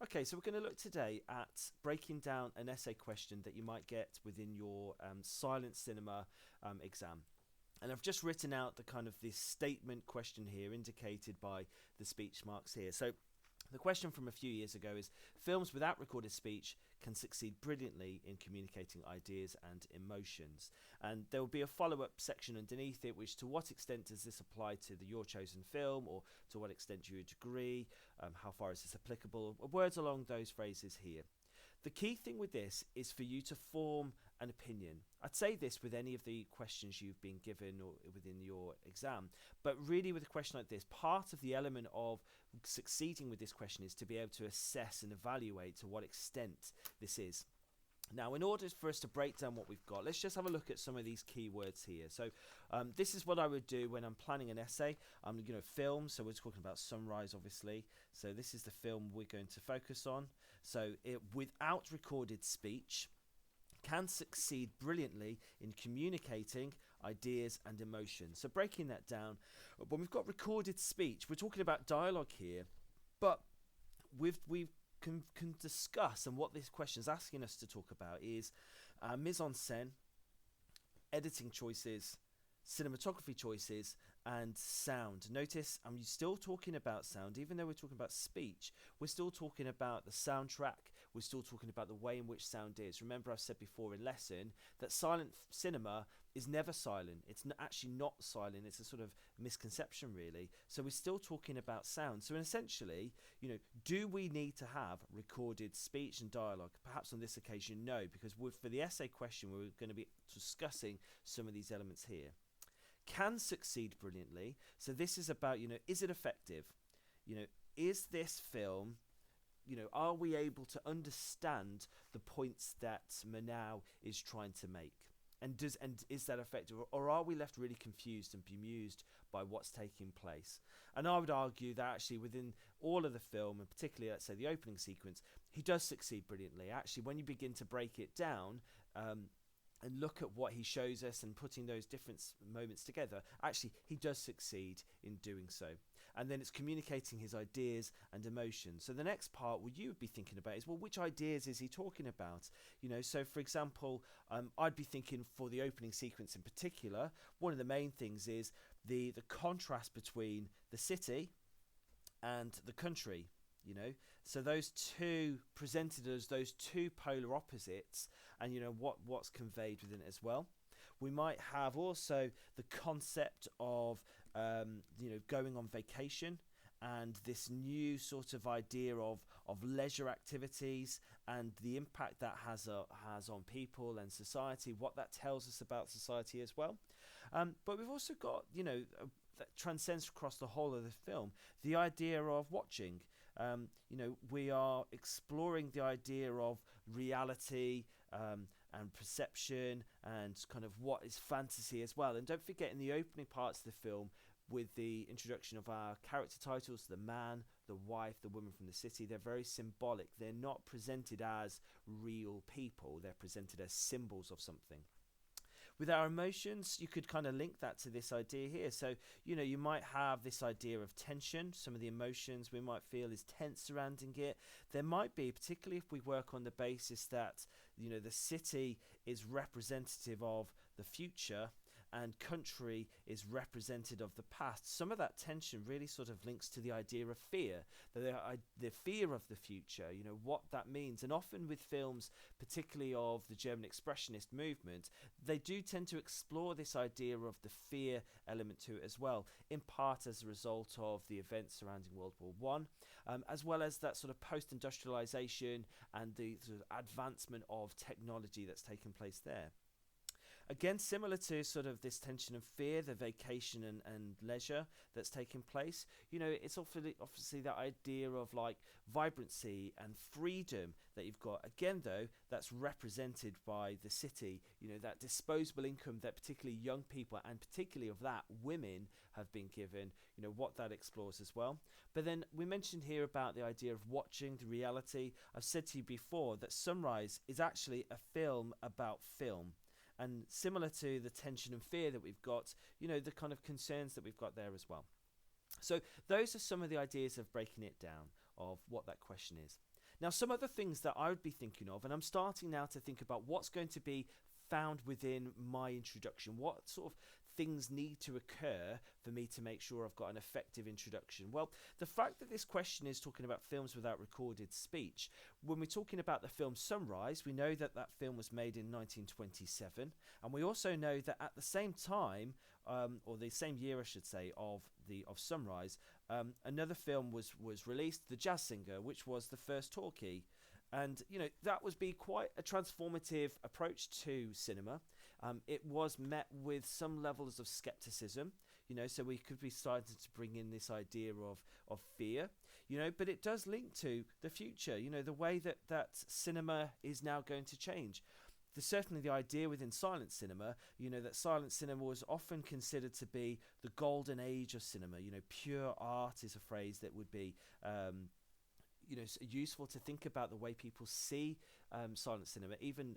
Okay, so we're going to look today at breaking down an essay question that you might get within your silent cinema exam. And I've just written out the kind of this statement question here, indicated by the speech marks here. So the question from a few years ago is: films without recorded speech can succeed brilliantly in communicating ideas and emotions. And there will be a follow-up section underneath it, which, to what extent does this apply to your chosen film, or to what extent do you agree? How far is this applicable? Words along those phrases here. The key thing with this is for you to form an opinion. I'd say this with any of the questions you've been given or within your exam, but really with a question like this, part of the element of succeeding with this question is to be able to assess and evaluate to what extent this is. Now, in order for us to break down what we've got, let's just have a look at some of these keywords here. So, this is what I would do when I'm planning an essay. Film. So we're talking about Sunrise, obviously. So this is the film we're going to focus on. So, without recorded speech, can succeed brilliantly in communicating ideas and emotions. So, breaking that down, when we've got recorded speech, we're talking about dialogue here, but we've can discuss, and what this question is asking us to talk about is mise en scène, editing choices, cinematography choices, and sound. Notice I'm still talking about sound, even though we're talking about speech. We're still talking about the soundtrack. We're still talking about the way in which sound is. Remember, I've said before in lesson that silent cinema is never silent. It's actually not silent. It's a sort of misconception, really. So we're still talking about sound. So essentially, do we need to have recorded speech and dialogue? Perhaps on this occasion, no, because for the essay question, we're going to be discussing some of these elements here. Can succeed brilliantly. So this is about, is it effective? Is this film, are we able to understand the points that Murnau is trying to make? And is that effective, or are we left really confused and bemused by what's taking place? And I would argue that actually within all of the film, and particularly, let's say, the opening sequence, he does succeed brilliantly. Actually, when you begin to break it down, and look at what he shows us and putting those different moments together, actually he does succeed in doing so. And then it's communicating his ideas and emotions. So the next part, what you would be thinking about is, well, which ideas is he talking about? So for example, I'd be thinking for the opening sequence in particular, one of the main things is the contrast between the city and the country. So those two presented as those two polar opposites, and what's conveyed within it as well. We might have also the concept of going on vacation, and this new sort of idea of leisure activities and the impact that has on people and society, what that tells us about society as well. But we've also got that transcends across the whole of the film, the idea of watching. We are exploring the idea of reality, and perception, and kind of what is fantasy as well. And don't forget, in the opening parts of the film, with the introduction of our character titles, the man, the wife, the woman from the city, they're very symbolic. They're not presented as real people. They're presented as symbols of something. With our emotions, you could kind of link that to this idea here. So, you might have this idea of tension. Some of the emotions we might feel is tense surrounding it. There might be, particularly if we work on the basis that, the city is representative of the future and country is representative of the past. Some of that tension really sort of links to the idea of fear, the fear of the future, what that means. And often with films, particularly of the German Expressionist movement, they do tend to explore this idea of the fear element to it as well, in part as a result of the events surrounding World War One, as well as that sort of post-industrialization and the sort of advancement of technology that's taken place there. Again, similar to sort of this tension of fear, the vacation and leisure that's taking place, it's obviously that idea of like vibrancy and freedom that you've got. Again, though, that's represented by the city, that disposable income that particularly young people, and particularly of that women, have been given, what that explores as well. But then we mentioned here about the idea of watching the reality. I've said to you before that Sunrise is actually a film about film. And similar to the tension and fear that we've got, the kind of concerns that we've got there as well. So those are some of the ideas of breaking it down, of what that question is. Now, some other things that I would be thinking of, and I'm starting now to think about what's going to be found within my introduction. What sort of things need to occur for me to make sure I've got an effective introduction? Well, the fact that this question is talking about films without recorded speech, when we're talking about the film Sunrise, we know that that film was made in 1927, and we also know that at the same time, or the same year, I should say, of Sunrise, another film was released, The Jazz Singer, which was the first talkie. And that was be quite a transformative approach to cinema. It was met with some levels of skepticism, so we could be starting to bring in this idea of fear, but it does link to the future, the way that cinema is now going to change. There's certainly the idea within silent cinema, that silent cinema was often considered to be the golden age of cinema. Pure art is a phrase that would be useful to think about the way people see silent cinema. Even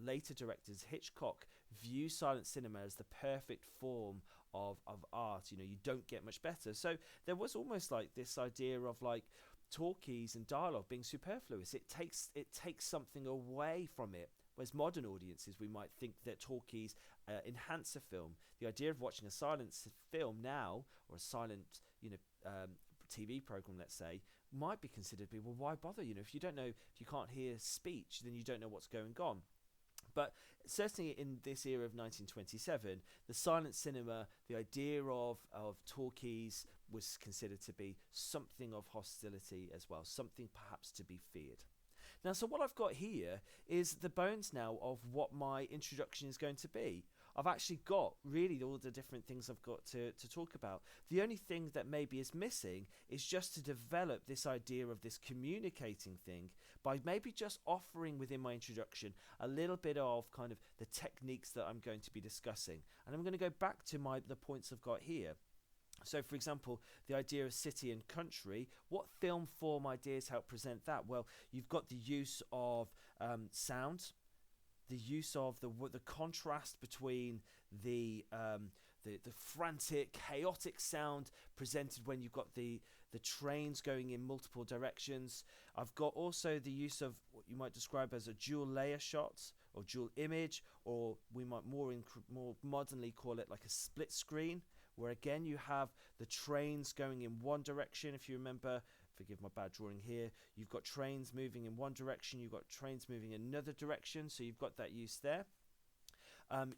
later directors, Hitchcock, view silent cinema as the perfect form of art. You don't get much better. So there was almost like this idea of like talkies and dialogue being superfluous. It takes something away from it. Whereas modern audiences, we might think that talkies enhance a film. The idea of watching a silent film now, or a silent, TV program, let's say, might be considered to be, well, why bother? If you don't know, if you can't hear speech, then you don't know what's going on. But certainly in this era of 1927, the silent cinema, the idea of talkies was considered to be something of hostility as well, something perhaps to be feared. Now, so what I've got here is the bones now of what my introduction is going to be. I've actually got really all the different things I've got to talk about. The only thing that maybe is missing is just to develop this idea of this communicating thing by maybe just offering within my introduction a little bit of kind of the techniques that I'm going to be discussing. And I'm going to go back to the points I've got here. So, for example, the idea of city and country, what film form ideas help present that? Well, you've got the use of sound, the use of the contrast between the frantic, chaotic sound presented when you've got the trains going in multiple directions. I've got also the use of what you might describe as a dual layer shot or dual image, or we might more modernly call it like a split screen, where again you have the trains going in one direction. If you remember, forgive my bad drawing here, you've got trains moving in one direction, you've got trains moving in another direction, so you've got that use there.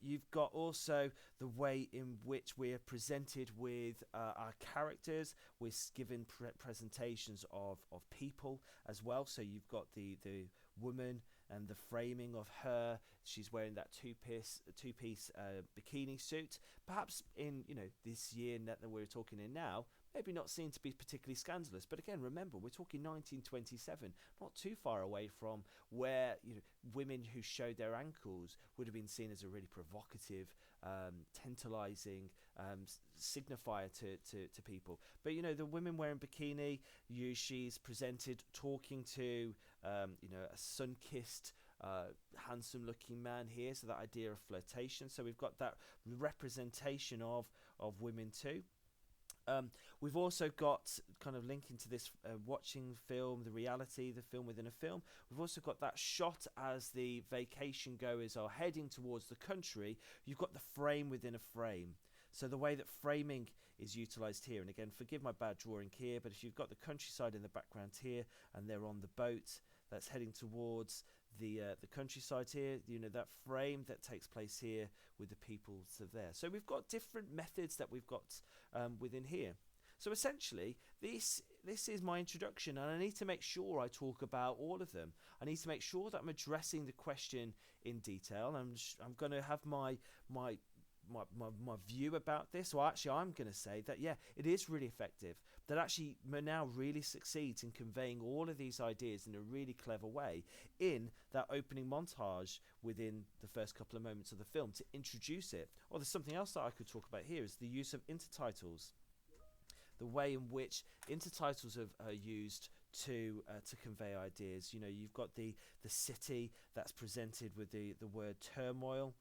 You've got also the way in which we are presented with our characters. We're given presentations of people as well. So you've got the woman and the framing of her. She's wearing that two-piece bikini suit. Perhaps in this year that we're talking in now, maybe not seen to be particularly scandalous, but again, remember, we're talking 1927, not too far away from where women who showed their ankles would have been seen as a really provocative, tantalizing signifier to people. But the women wearing bikini, she's presented talking to a sun-kissed, handsome-looking man here, so that idea of flirtation. So we've got that representation of women too. We've also got, kind of linking to this watching film, the reality, the film within a film, we've also got that shot as the vacation goers are heading towards the country. You've got the frame within a frame. So the way that framing is utilized here, and again, forgive my bad drawing here, but if you've got the countryside in the background here and they're on the boat that's heading towards the countryside here, that frame that takes place here with the people there. So we've got different methods that we've got within here. So essentially, this is my introduction, and I need to make sure I talk about all of them. I need to make sure that I'm addressing the question in detail. I'm going to have my view about this. Well, actually, I'm going to say that, yeah, it is really effective. That actually now really succeeds in conveying all of these ideas in a really clever way in that opening montage within the first couple of moments of the film to introduce it. Or there's something else that I could talk about here is the use of intertitles. The way in which intertitles are used to convey ideas. You've got the city that's presented with the word turmoil.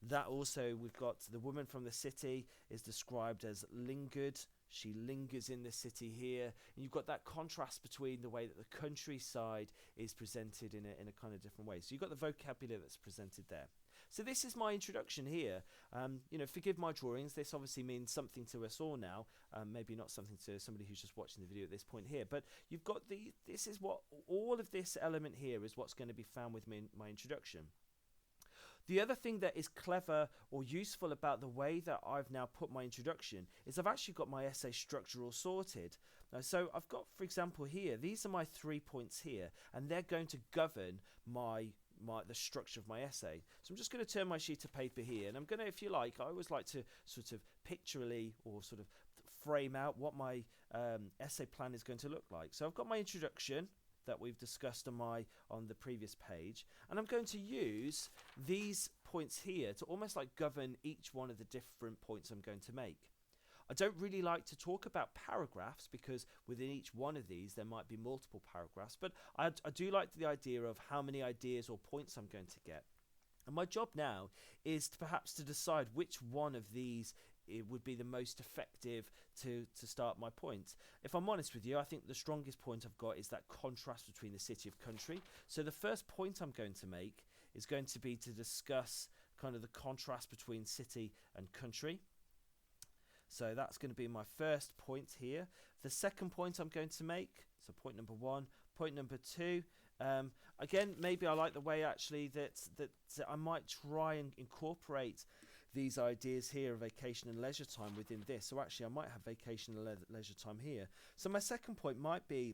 That also, we've got the woman from the city is described as lingered. She lingers in the city here, and you've got that contrast between the way that the countryside is presented in a kind of different way. So you've got the vocabulary that's presented there. So this is my introduction here. Forgive my drawings. This obviously means something to us all now. Maybe not something to somebody who's just watching the video at this point here. But you've got this is what all of this element here is what's going to be found with my introduction. The other thing that is clever or useful about the way that I've now put my introduction is I've actually got my essay structure all sorted. So I've got, for example, here, these are my 3 points here, and they're going to govern the structure of my essay. So I'm just going to turn my sheet of paper here, and I'm going to, if you like, I always like to sort of pictorially or sort of frame out what my essay plan is going to look like. So I've got my introduction that we've discussed on the previous page, and I'm going to use these points here to almost like govern each one of the different points I'm going to make. I don't really like to talk about paragraphs because within each one of these there might be multiple paragraphs, but I do like the idea of how many ideas or points I'm going to get. And my job now is perhaps to decide which one of these it would be the most effective to start my point. If I'm honest with you, I think the strongest point I've got is that contrast between the city and country. So the first point I'm going to make is going to be to discuss kind of the contrast between city and country. So that's going to be my first point here. The second point I'm going to make, so point number 1, point number 2, again, maybe I like the way actually that I might try and incorporate these ideas here of vacation and leisure time within this. So actually I might have vacation and leisure time here. So my second point might be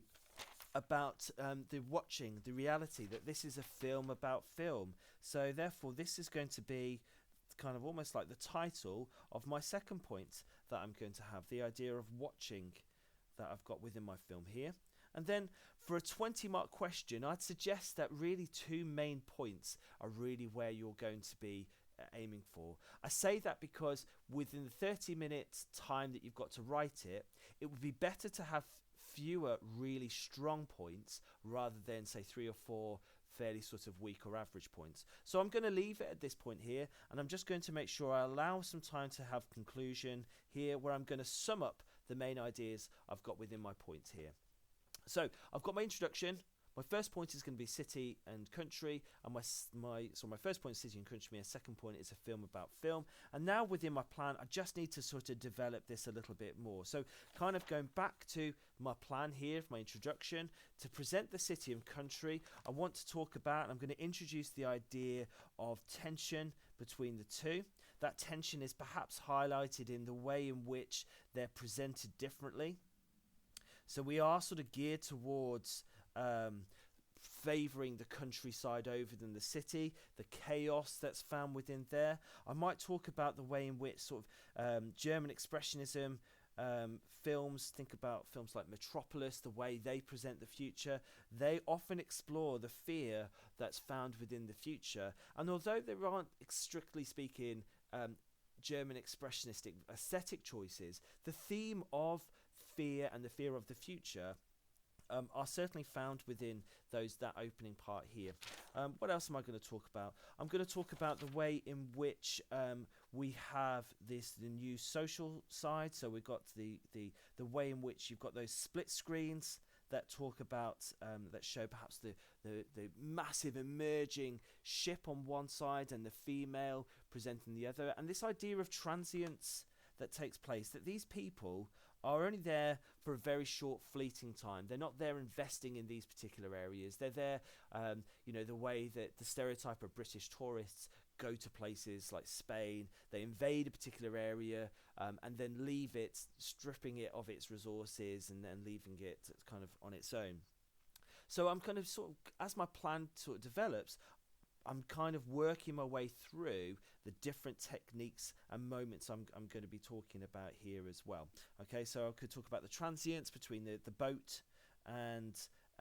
about the reality that this is a film about film. So therefore this is going to be kind of almost like the title of my second point that I'm going to have, the idea of watching that I've got within my film here. And then for a 20-mark question, I'd suggest that really 2 main points are really where you're going to be aiming for. I say that because within the 30 minutes time that you've got to write it, it would be better to have fewer really strong points rather than say 3 or 4 fairly sort of weak or average points. So I'm going to leave it at this point here, and I'm just going to make sure I allow some time to have conclusion here where I'm going to sum up the main ideas I've got within my points here. So I've got my introduction. My first point is going to be city and country, and my first point is city and country, my second point is a film about film. And now within my plan, I just need to sort of develop this a little bit more. So kind of going back to my plan here, my introduction, to present the city and country, I want to talk about, I'm going to introduce the idea of tension between the two. That tension is perhaps highlighted in the way in which they're presented differently. So we are sort of geared towards favouring the countryside over than the city, the chaos that's found within there. I might talk about the way in which sort of German Expressionism films, think about films like Metropolis, the way they present the future. They often explore the fear that's found within the future. And although there aren't, strictly speaking, German Expressionistic aesthetic choices, the theme of fear and the fear of the future are certainly found within that opening part here. What else am I going to talk about? I'm going to talk about the way in which we have the new social side. So we've got the way in which you've got those split screens that talk about that show perhaps the massive emerging ship on one side and the female presenting the other, and this idea of transience that takes place, that these people are only there for a very short fleeting time. They're not there investing in these particular areas. They're there, the way that the stereotype of British tourists go to places like Spain, they invade a particular area and then leave it, stripping it of its resources and then leaving it kind of on its own. So I'm kind of sort of, as my plan sort of develops, I'm kind of working my way through the different techniques and moments I'm going to be talking about here as well. Okay, so I could talk about the transience between the boat and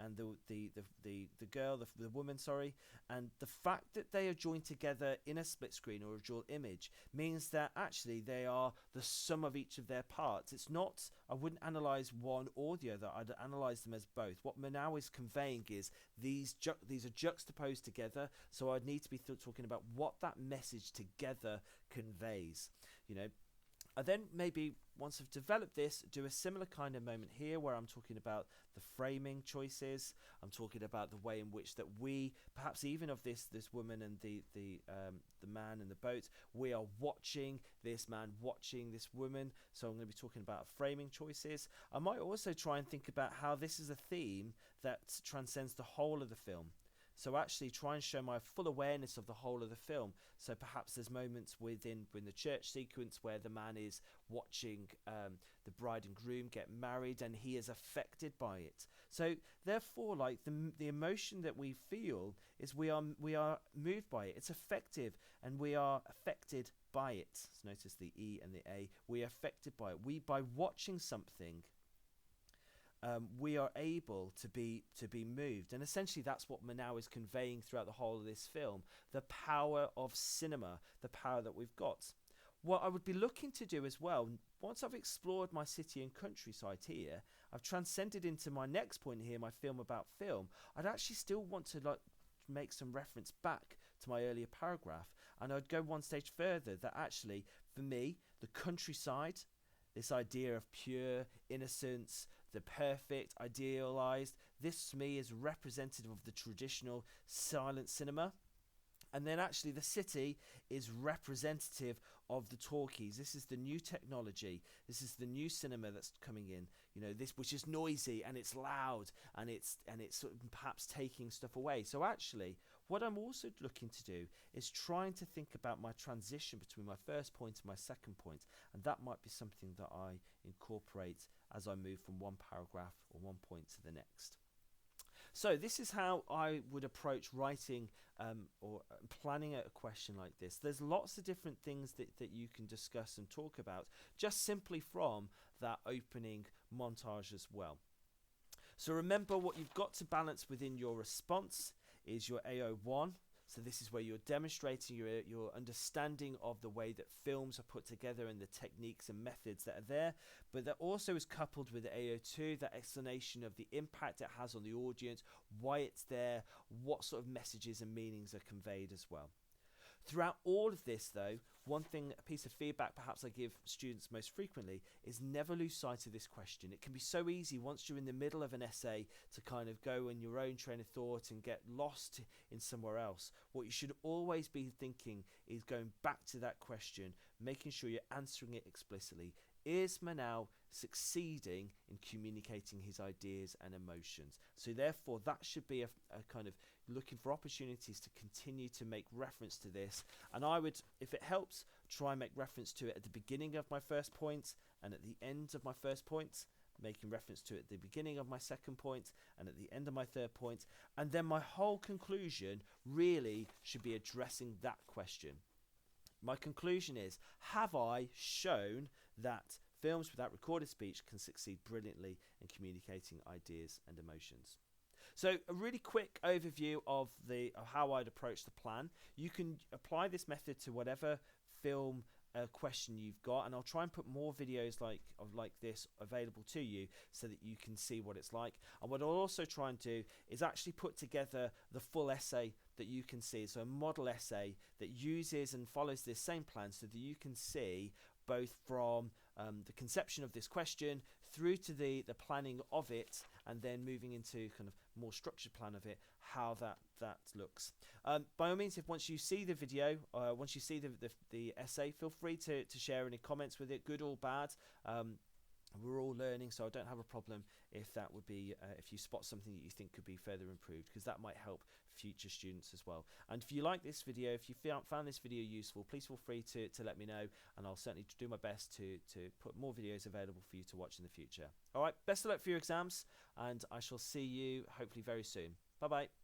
the girl, the woman, sorry, and the fact that they are joined together in a split screen or a dual image means that actually they are the sum of each of their parts. It's not, I wouldn't analyze one or the other, I'd analyze them as both. What Murnau is conveying is these are juxtaposed together, so I'd need to be talking about what that message together conveys, I then maybe, once I've developed this, do a similar kind of moment here where I'm talking about the framing choices. I'm talking about the way in which that we, perhaps even of this woman and the man in the boat, we are watching this man watching this woman. So I'm going to be talking about framing choices. I might also try and think about how this is a theme that transcends the whole of the film. So actually try and show my full awareness of the whole of the film. So perhaps there's moments within the church sequence where the man is watching the bride and groom get married, and he is affected by it. So therefore, like the emotion that we feel is we are moved by it. It's effective, and we are affected by it. So notice the E and the A. We are affected by it. By watching something, we are able to be moved, and essentially that's what Manaus is conveying throughout the whole of this film: the power of cinema, the power that we've got. What I would be looking to do as well, once I've explored my city and countryside here, I've transcended into my next point here, my film about film. I'd actually still want to make some reference back to my earlier paragraph, and I'd go one stage further, that actually for me the countryside, this idea of pure innocence, the perfect, idealized, this to me is representative of the traditional silent cinema. And then actually the city is representative of the talkies. This is the new technology. This is the new cinema that's coming in. You know, this which is noisy and it's loud and it's sort of perhaps taking stuff away. So actually, what I'm also looking to do is trying to think about my transition between my first point and my second point, and that might be something that I incorporate as I move from one paragraph or one point to the next. So this is how I would approach writing or planning a question like this. There's lots of different things that you can discuss and talk about just simply from that opening montage as well. So remember, what you've got to balance within your response is your AO1. So this is where you're demonstrating your understanding of the way that films are put together and the techniques and methods that are there. But that also is coupled with the AO2, that explanation of the impact it has on the audience, why it's there, what sort of messages and meanings are conveyed as well. Throughout all of this, though, one thing, a piece of feedback perhaps I give students most frequently is never lose sight of this question. It can be so easy once you're in the middle of an essay to kind of go in your own train of thought and get lost in somewhere else. What you should always be thinking is going back to that question, making sure you're answering it explicitly. Is Manal succeeding in communicating his ideas and emotions? So therefore that should be a kind of looking for opportunities to continue to make reference to this. And I would, if it helps, try and make reference to it at the beginning of my first point and at the end of my first point, making reference to it at the beginning of my second point and at the end of my third point. And then my whole conclusion really should be addressing that question. My conclusion is, have I shown that films without recorded speech can succeed brilliantly in communicating ideas and emotions? So a really quick overview of how I'd approach the plan. You can apply this method to whatever film question you've got, and I'll try and put more videos like this available to you so that you can see what it's like. And what I'll also try and do is actually put together the full essay that you can see, so a model essay that uses and follows this same plan so that you can see both from the conception of this question through to the planning of it, and then moving into kind of more structured plan of it, how that looks. By all means, if once you see the video, once you see the essay, feel free to share any comments with it, good or bad. We're all learning, so I don't have a problem if that would be if you spot something that you think could be further improved, because that might help future students as well. And if you like this video, if you found this video useful, please feel free to let me know, and I'll certainly do my best to put more videos available for you to watch in the future. All right, best of luck for your exams, and I shall see you hopefully very soon. Bye bye.